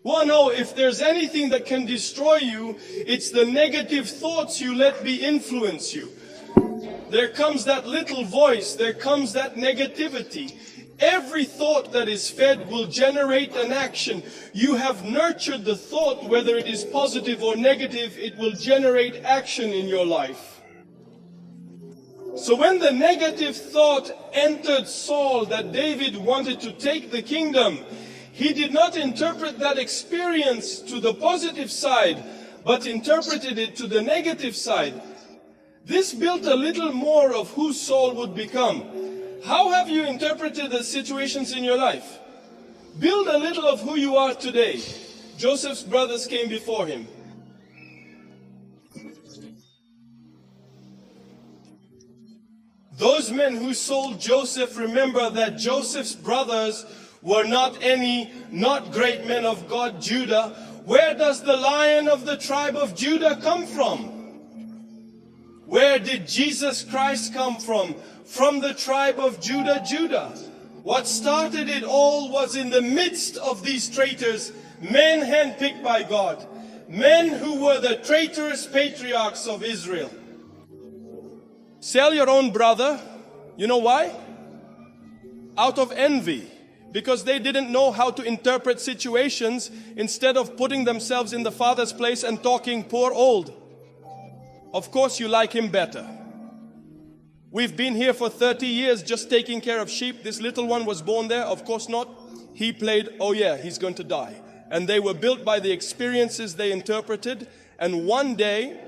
Well, no, if there's anything that can destroy you, it's the negative thoughts you let be influence you. There comes that little voice, there comes that negativity. Every thought that is fed will generate an action. You have nurtured the thought, whether it is positive or negative, it will generate action in your life. So when the negative thought entered Saul that David wanted to take the kingdom, he did not interpret that experience to the positive side, but interpreted it to the negative side. This built a little more of who Saul would become. How have you interpreted the situations in your life? Build a little of who you are today. Joseph's brothers came before him. Those men who sold Joseph, remember that Joseph's brothers were not great men of God, Judah. Where does the Lion of the tribe of Judah come from? Where did Jesus Christ come from? From the tribe of Judah. What started it all was in the midst of these traitors, men handpicked by God, men who were the traitorous patriarchs of Israel. Sell your own brother. You know why? Out of envy. Because they didn't know how to interpret situations instead of putting themselves in the Father's place and talking poor old. Of course you like him better. We've been here for 30 years just taking care of sheep. This little one was born there. Of course not. He played, oh yeah, he's going to die. And they were built by the experiences they interpreted. And one day,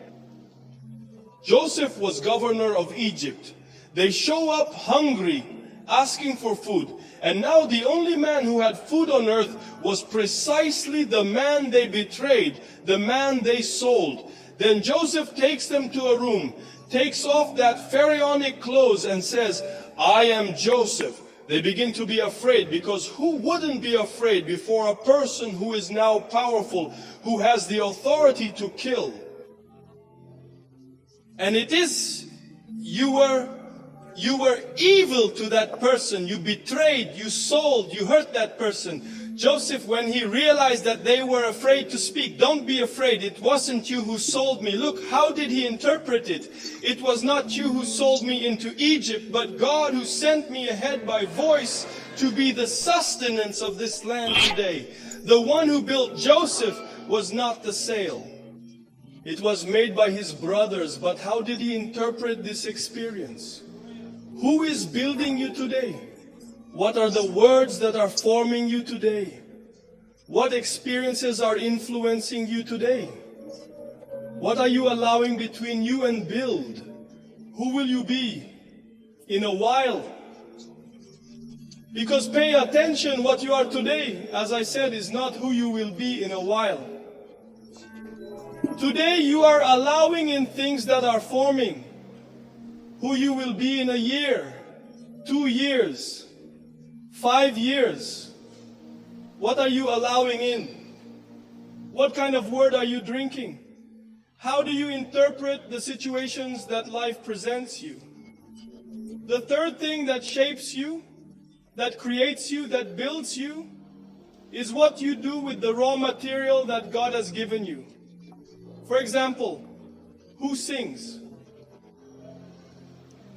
Joseph was governor of Egypt. They show up hungry, asking for food. And now the only man who had food on earth was precisely the man they betrayed, the man they sold. Then Joseph takes them to a room, takes off that pharaonic clothes and says, I am Joseph. They begin to be afraid, because who wouldn't be afraid before a person who is now powerful, who has the authority to kill? And it is, you were evil to that person. You betrayed, you sold, you hurt that person. Joseph, when he realized that they were afraid to speak, don't be afraid. It wasn't you who sold me. Look, how did he interpret it? It was not you who sold me into Egypt, but God who sent me ahead by voice to be the sustenance of this land today. The one who built Joseph was not the sail. It was made by his brothers, but how did he interpret this experience? Who is building you today? What are the words that are forming you today? What experiences are influencing you today? What are you allowing between you and build? Who will you be in a while? Because pay attention, what you are today, as I said, is not who you will be in a while. Today you are allowing in things that are forming who you will be in a year, 2 years, 5 years. What are you allowing in? What kind of word are you drinking? How do you interpret the situations that life presents you? The third thing that shapes you, that creates you, that builds you, is what you do with the raw material that God has given you. For example, who sings?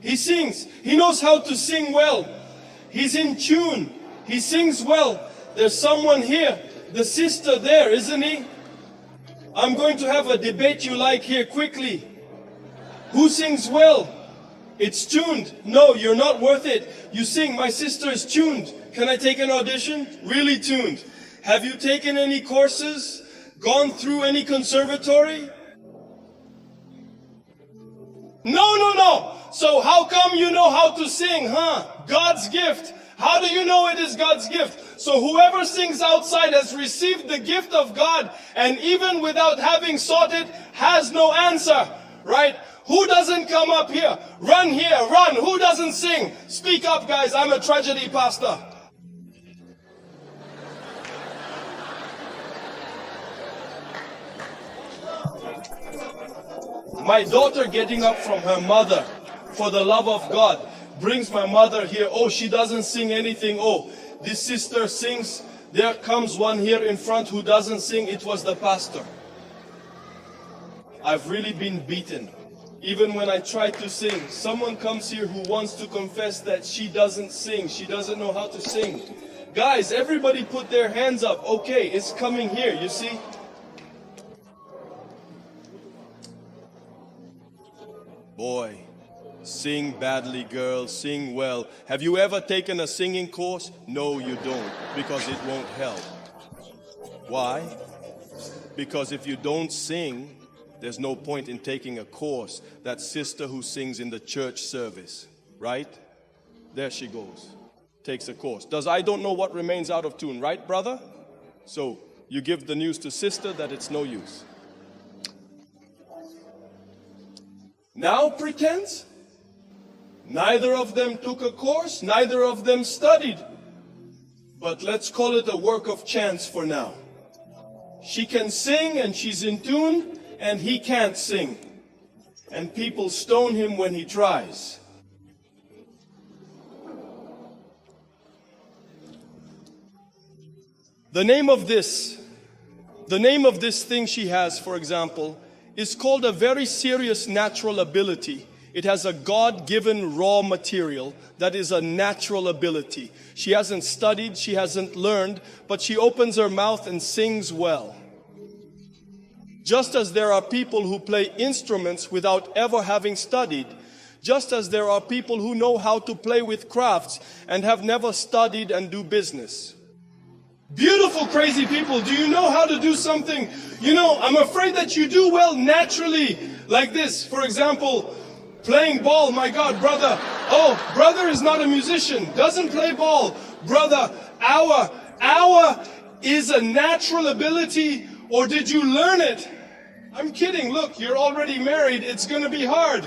He sings. He knows how to sing well. He's in tune. He sings well. There's someone here, the sister there, isn't he? I'm going to have a debate you like here quickly. Who sings well? It's tuned. No, you're not worth it. You sing, my sister is tuned. Can I take an audition? Really tuned. Have you taken any courses? Gone through any conservatory? No. So how come you know how to sing, huh? God's gift. How do you know it is God's gift? So whoever sings outside has received the gift of God, and even without having sought it, has no answer, right? Who doesn't come up here? Run here, run. Who doesn't sing? Speak up, guys. I'm a tragedy pastor. My daughter getting up from her mother for the love of God brings my mother here. Oh, she doesn't sing anything. Oh, this sister sings There comes one here in front who doesn't sing. It was the pastor. I've really been beaten. Even when I try to sing, someone comes here who wants to confess that she doesn't sing. She doesn't know how to sing. Guys, everybody put their hands up. Okay, it's coming here, you see? Boy, sing badly, girl, sing well. Have you ever taken a singing course? No, you don't, because it won't help. Why? Because if you don't sing, there's no point in taking a course. That sister who sings in the church service, right? There she goes, takes a course. Does I don't know what remains out of tune, right, brother? So you give the news to sister that it's no use. Now pretends? Neither of them took a course, neither of them studied. But let's call it a work of chance for now. She can sing and she's in tune, and he can't sing. And people stone him when he tries. The name of this thing she has, for example, is called a very serious natural ability. It has a God-given raw material that is a natural ability. She hasn't studied, she hasn't learned, but she opens her mouth and sings well. Just as there are people who play instruments without ever having studied, just as there are people who know how to play with crafts and have never studied and do business. Beautiful, crazy people, do you know how to do something? You know, I'm afraid that you do well naturally, like this. For example, playing ball, my God, brother. Oh, brother is not a musician, doesn't play ball. Brother, our is a natural ability, or did you learn it? I'm kidding, look, you're already married, it's gonna be hard.